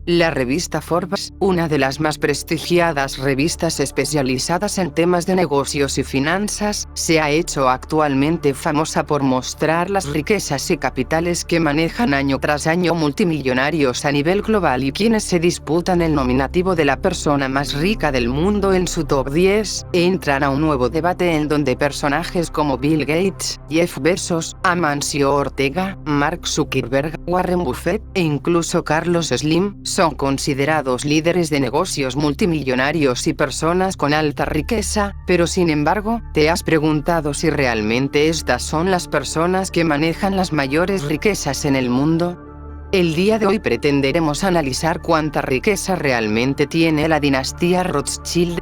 La revista Forbes, una de las más prestigiadas revistas especializadas en temas de negocios y finanzas, se ha hecho actualmente famosa por mostrar las riquezas y capitales que manejan año tras año multimillonarios a nivel global y quienes se disputan el nominativo de la persona más rica del mundo en su top 10, entran a un nuevo debate en donde personajes como Bill Gates, Jeff Bezos, Amancio Ortega, Mark Zuckerberg, Warren Buffett e incluso Carlos Slim, son considerados líderes de negocios multimillonarios y personas con alta riqueza, pero sin embargo, ¿te has preguntado si realmente estas son las personas que manejan las mayores riquezas en el mundo? El día de hoy pretenderemos analizar cuánta riqueza realmente tiene la dinastía Rothschild,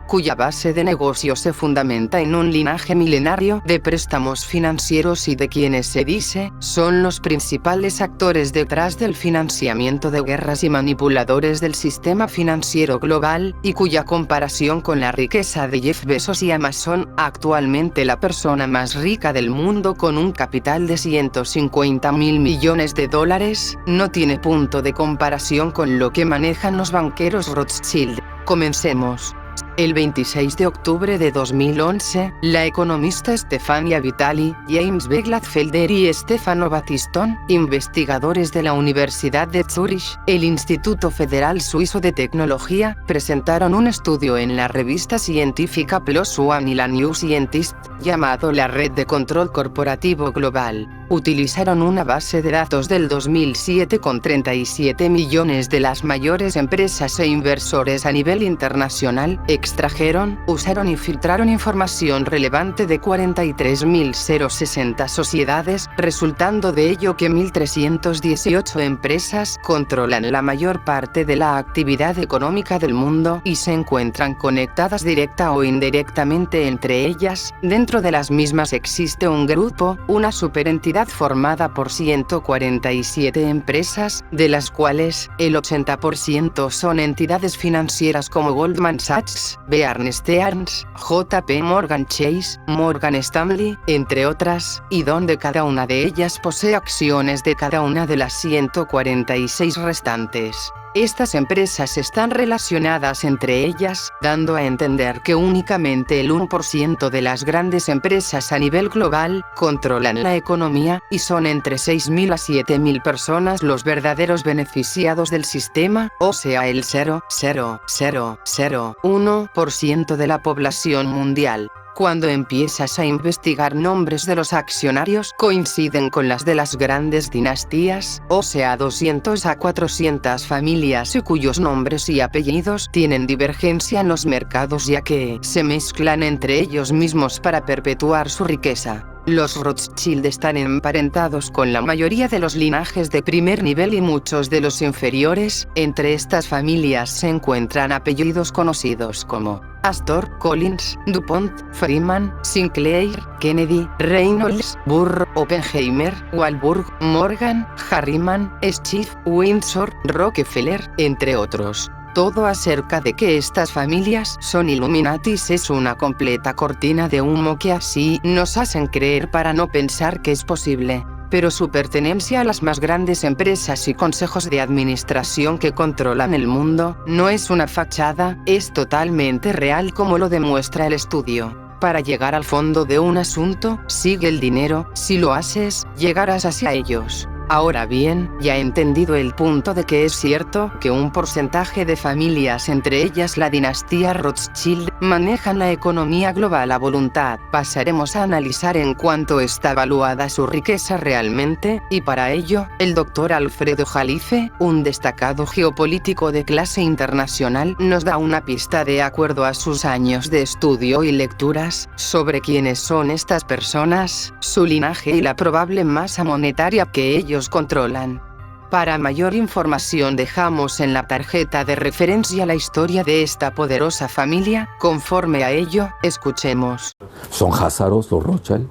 cuya base de negocios se fundamenta en un linaje milenario de préstamos financieros y de quienes se dice son los principales actores detrás del financiamiento de guerras y manipuladores del sistema financiero global, y cuya comparación con la riqueza de Jeff Bezos y Amazon, actualmente la persona más rica del mundo con un capital de 150.000 millones de dólares, no tiene punto de comparación con lo que manejan los banqueros Rothschild. Comencemos. El 26 de octubre de 2011, la economista Stefania Vitali, James B. Gladfelder y Stefano Battistone, investigadores de la Universidad de Zurich, el Instituto Federal Suizo de Tecnología, presentaron un estudio en la revista científica PLOS ONE y la New Scientist, llamado la Red de Control Corporativo Global. Utilizaron una base de datos del 2007 con 37 millones de las mayores empresas e inversores a nivel internacional, extrajeron, usaron y filtraron información relevante de 43.060 sociedades, resultando de ello que 1.318 empresas controlan la mayor parte de la actividad económica del mundo y se encuentran conectadas directa o indirectamente entre ellas. Dentro de las mismas existe un grupo, una superentidad formada por 147 empresas, de las cuales el 80% son entidades financieras como Goldman Sachs, Bear Stearns, JP Morgan Chase, Morgan Stanley, entre otras, y donde cada una de ellas posee acciones de cada una de las 146 restantes. Estas empresas están relacionadas entre ellas, dando a entender que únicamente el 1% de las grandes empresas a nivel global controlan la economía, y son entre 6.000 a 7.000 personas los verdaderos beneficiados del sistema, o sea el 0,0001% de la población mundial. Cuando empiezas a investigar nombres de los accionarios coinciden con las de las grandes dinastías, o sea 200 a 400 familias y cuyos nombres y apellidos tienen divergencia en los mercados ya que se mezclan entre ellos mismos para perpetuar su riqueza. Los Rothschild están emparentados con la mayoría de los linajes de primer nivel y muchos de los inferiores. Entre estas familias se encuentran apellidos conocidos como Astor, Collins, DuPont, Freeman, Sinclair, Kennedy, Reynolds, Burr, Oppenheimer, Warburg, Morgan, Harriman, Schiff, Windsor, Rockefeller, entre otros. Todo acerca de que estas familias son Illuminatis es una completa cortina de humo que así nos hacen creer para no pensar que es posible. Pero su pertenencia a las más grandes empresas y consejos de administración que controlan el mundo no es una fachada, es totalmente real como lo demuestra el estudio. Para llegar al fondo de un asunto, sigue el dinero, si lo haces, llegarás hacia ellos. Ahora bien, ya he entendido el punto de que es cierto que un porcentaje de familias, entre ellas la dinastía Rothschild, manejan la economía global a voluntad. Pasaremos a analizar en cuánto está valuada su riqueza realmente, y para ello, el Dr. Alfredo Jalife, un destacado geopolítico de clase internacional, nos da una pista de acuerdo a sus años de estudio y lecturas, sobre quiénes son estas personas, su linaje y la probable masa monetaria que ellos controlan. Para mayor información dejamos en la tarjeta de referencia la historia de esta poderosa familia. Conforme a ello, escuchemos. Son házaros los Rothschild.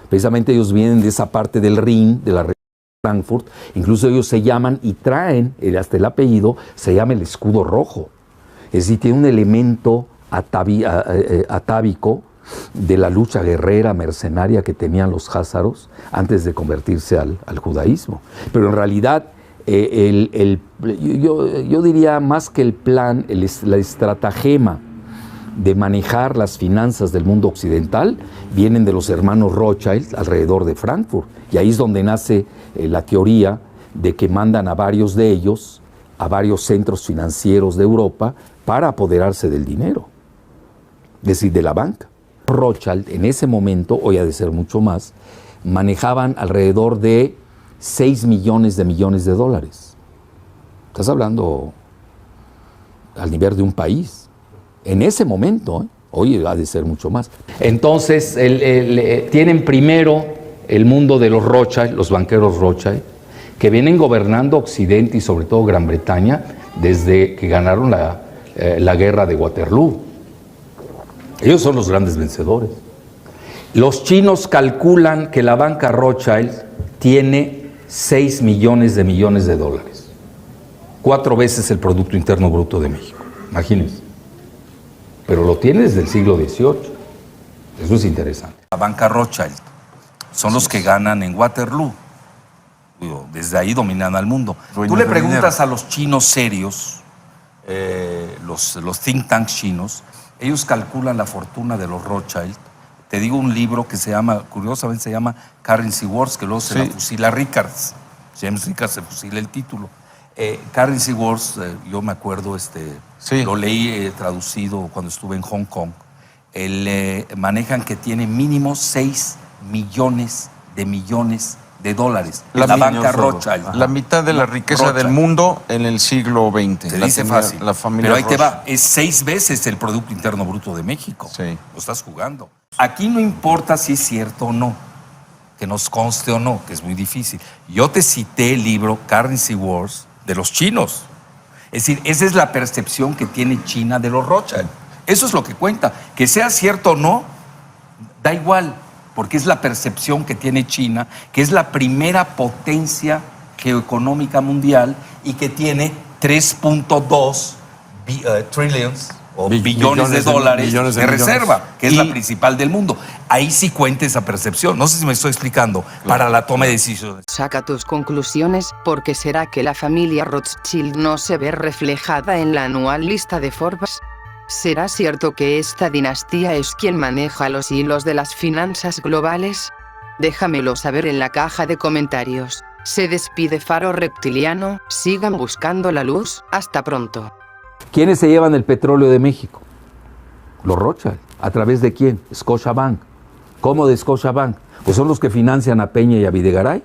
Precisamente ellos vienen de esa parte del Rin, de la región de Frankfurt. Incluso ellos se llaman y traen, hasta el apellido, se llama el escudo rojo. Es decir, tiene un elemento atávico de la lucha guerrera mercenaria que tenían los házaros antes de convertirse al judaísmo. Pero en realidad Yo diría más que el plan, la estratagema de manejar las finanzas del mundo occidental vienen de los hermanos Rothschild alrededor de Frankfurt. Y ahí es donde nace la teoría de que mandan a varios de ellos a varios centros financieros de Europa para apoderarse del dinero, es decir, de la banca. Rothschild en ese momento, hoy ha de ser mucho más, manejaban alrededor de 6 millones de dólares. Estás hablando al nivel de un país. En ese momento, hoy ha de ser mucho más. Entonces, tienen primero el mundo de los Rothschild, los banqueros Rothschild, que vienen gobernando Occidente y sobre todo Gran Bretaña desde que ganaron la guerra de Waterloo. Ellos son los grandes vencedores. Los chinos calculan que la banca Rothschild tiene 6 millones de dólares. 4 veces el Producto Interno Bruto de México. Imagínense. Pero lo tiene desde el siglo XVIII. Eso es interesante. La banca Rothschild son los que ganan en Waterloo. Desde ahí dominan al mundo. Tú le preguntas a los chinos serios, los think tanks chinos, ellos calculan la fortuna de los Rothschild. Te digo un libro que se llama, curiosamente se llama Currency Wars, que luego se la fusila Rickards. James Rickards se fusila el título. Currency Wars, yo me acuerdo, lo leí traducido cuando estuve en Hong Kong. Manejan que tiene mínimo 6 millones de dólares. La banca Rothschild. La mitad de la riqueza del mundo en el siglo XX. Te dice fácil. La familia Pero ahí te Rothschild. va. Es 6 veces el Producto Interno Bruto de México. Sí. Lo estás jugando. Aquí no importa si es cierto o no, que nos conste o no, que es muy difícil. Yo te cité el libro Currency Wars de los chinos. Es decir, esa es la percepción que tiene China de los Rothschild. Eso es lo que cuenta. Que sea cierto o no, da igual, porque es la percepción que tiene China, que es la primera potencia geoeconómica mundial y que tiene 3.2 trillions o billones de dólares de reserva, que es la principal del mundo. Ahí sí cuenta esa percepción. No sé si me estoy explicando, para la toma de decisiones. Saca tus conclusiones, porque será que la familia Rothschild no se ve reflejada en la anual lista de Forbes. ¿Será cierto que esta dinastía es quien maneja los hilos de las finanzas globales? Déjamelo saber en la caja de comentarios. Se despide Faro Reptiliano, sigan buscando la luz, hasta pronto. ¿Quiénes se llevan el petróleo de México? Los Rothschild. ¿A través de quién? Scotiabank. ¿Cómo de Scotiabank? Pues son los que financian a Peña y a Videgaray.